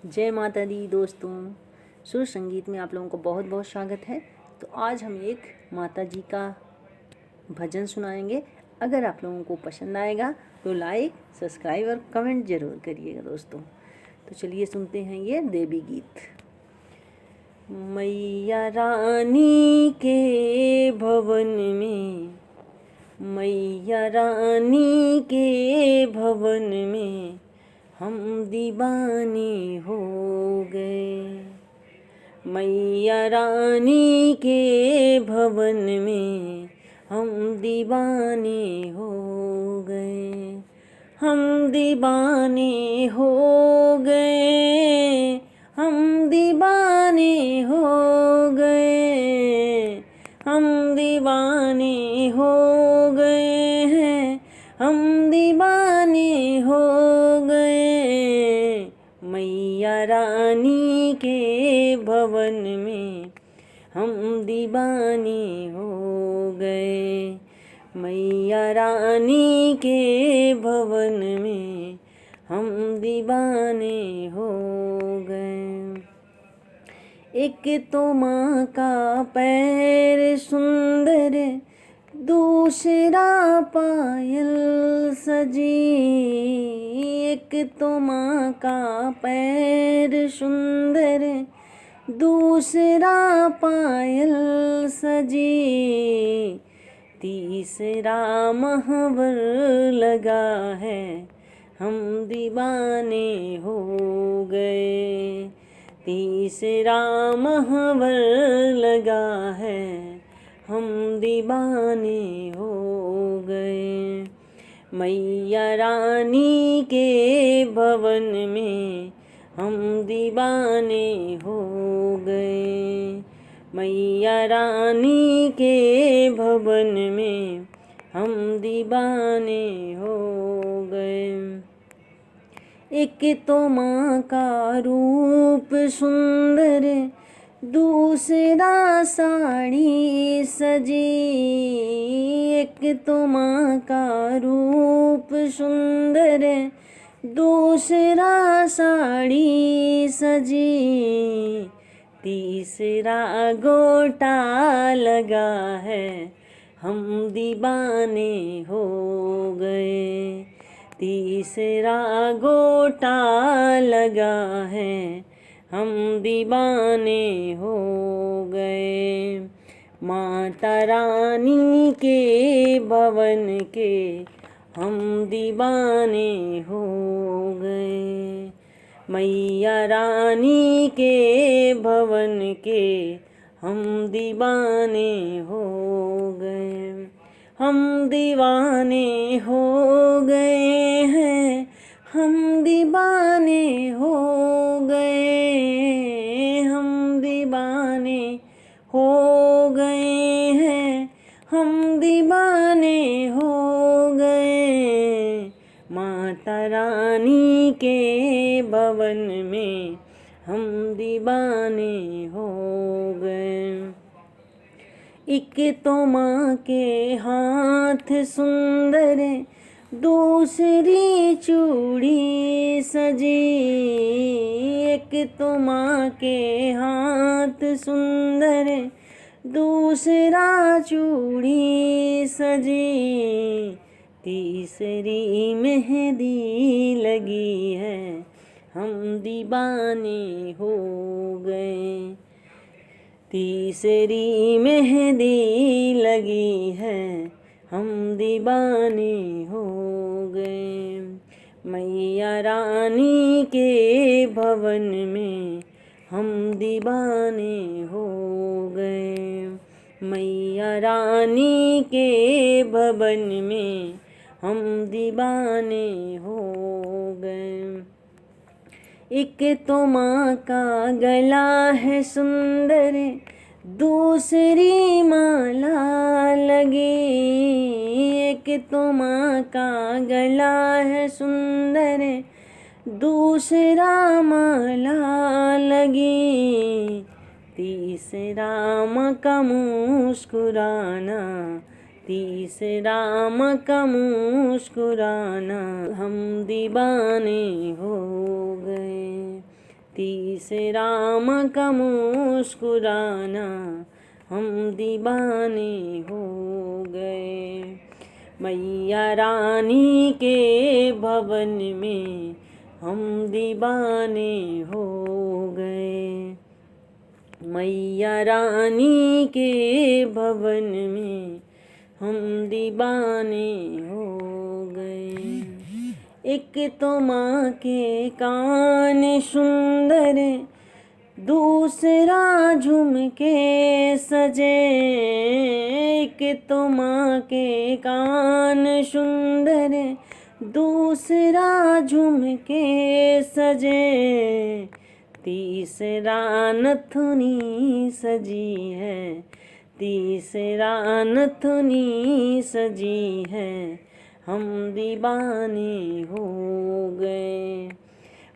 जय माता दी दोस्तों। सुर संगीत में आप लोगों को बहुत बहुत स्वागत है। तो आज हम एक माता जी का भजन सुनाएंगे। अगर आप लोगों को पसंद आएगा तो लाइक, सब्सक्राइब और कमेंट ज़रूर करिएगा दोस्तों। तो चलिए सुनते हैं ये देवी गीत। मैया रानी के भवन में, मैया रानी के भवन में हम दीवाने हो गए। मैया रानी के भवन में हम दीवाने हो गए। हम दीवाने हो गए। हम दीवाने हो गए। हम दीवाने हो गए हैं। हम दीवाने हो गए। मैया रानी के भवन में हम दीवाने हो गए। मैया रानी के भवन में हम दीवाने हो गए। एक तो माँ का पैर सुंदर, दूसरा पायल सजी। एक तो माँ का पैर सुंदर, दूसरा पायल सजी। तीसरा महवर लगा है, हम दीवाने हो गए। तीसरा महवर लगा है, हम दीवाने हो गए। मैया रानी के भवन में हम दीवाने हो गए। मैया रानी के भवन में हम दीवाने हो गए। एक तो माँ का रूप सुंदर, दूसरा साड़ी सजी। एक तो माँ का रूप सुंदर, दूसरा साड़ी सजी। तीसरा गोटा लगा है, हम दीवाने हो गए। तीसरा गोटा लगा है, हम दीवाने हो गए। माता रानी के भवन के हम दीवाने हो गए। मैया रानी के भवन के हम दीवाने हो गए। हम दीवाने हो गए हैं। हम दीवाने हो गए। हम दीवाने हो गए हैं। हम दीवाने हो गए। माता रानी के भवन में हम दीवाने हो गए। एक तो माँ के हाथ सुंदर, दूसरी चूड़ी सजी। एक तो माँ के हाथ सुंदर, दूसरा चूड़ी सजी। तीसरी मेहंदी लगी है, हम दीवाने हो गए। तीसरी मेहंदी लगी है, हम दीवाने हो गए। मैया रानी के भवन में हम दीवाने हो गए। मैया रानी के भवन में हम दीवाने हो गए। एक तो माँ का गला है सुंदर, दूसरी माला लगी। एक तो माँ का गला है सुंदर, दूसरा माला लगी। तीसरा माँ का मुस्कुराना, तीसरा माँ का मुस्कुराना, हम दीवाने हो गए। तीसरे राम का मुस्कुराना हम दीवाने हो गए। मैया रानी के भवन में हम दीवाने हो गए। मैया रानी के भवन में हम दीवाने हो गए। एक तो माँ के कान सुंदर, दूसरा झुमके सजे। एक तो माँ के कान सुंदर, दूसरा झुमके सजे। तीसरा नथुनी सजी है, तीसरा नथुनी सजी है, हम दीवाने हो गए।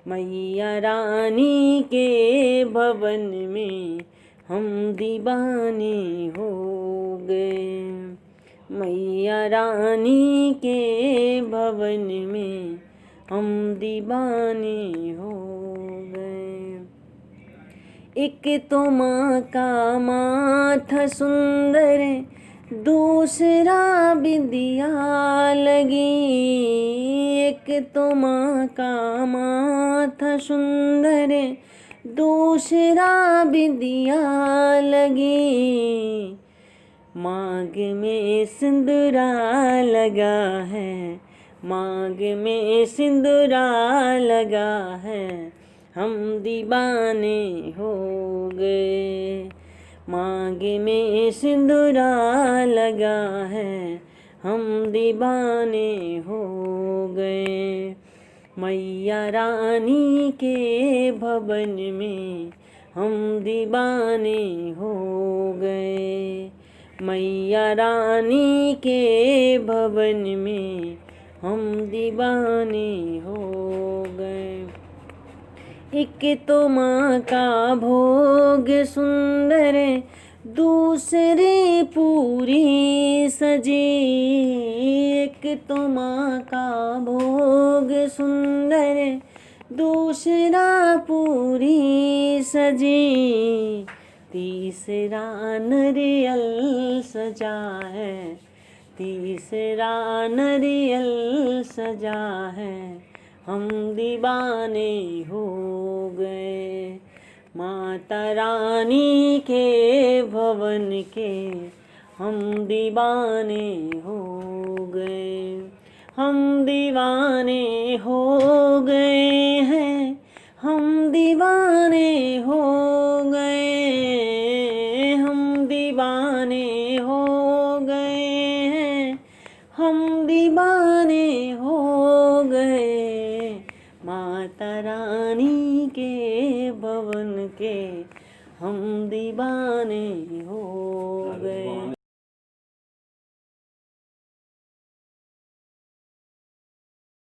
मैया रानी के भवन में हम दीवाने हो गए। मैया रानी के भवन में हम दीवाने हो गए। एक तो माँ का माथा सुंदर, दूसरा बिंदिया लगी। एक तो माँ का माथा सुंदर, दूसरा बिंदिया लगी। मांग में सिंदूरा लगा है, मांग में सिंदूरा लगा है, हम दीवाने हो गए। मांग में सिंदूरा लगा है, हम दीवाने हो गए। मैया रानी के भवन में हम दीवाने हो गए। मैया रानी के भवन में हम दीवाने हो गए। एक तो माँ का भोग सुंदर, दूसरी पूरी सजी। एक तो माँ का भोग सुंदर, दूसरा पूरी सजी। तीसरा नरियल सजा है, तीसरा नरियल सजा है, हम दीवाने हो गए। माता रानी के भवन के हम दीवाने हो गए। हम दीवाने हो गए हैं, हम दीवाने हो गए। हम दीवाने हो गए हैं, हम दीवाने हो गए। माता रानी के भवन के हम दीवाने हो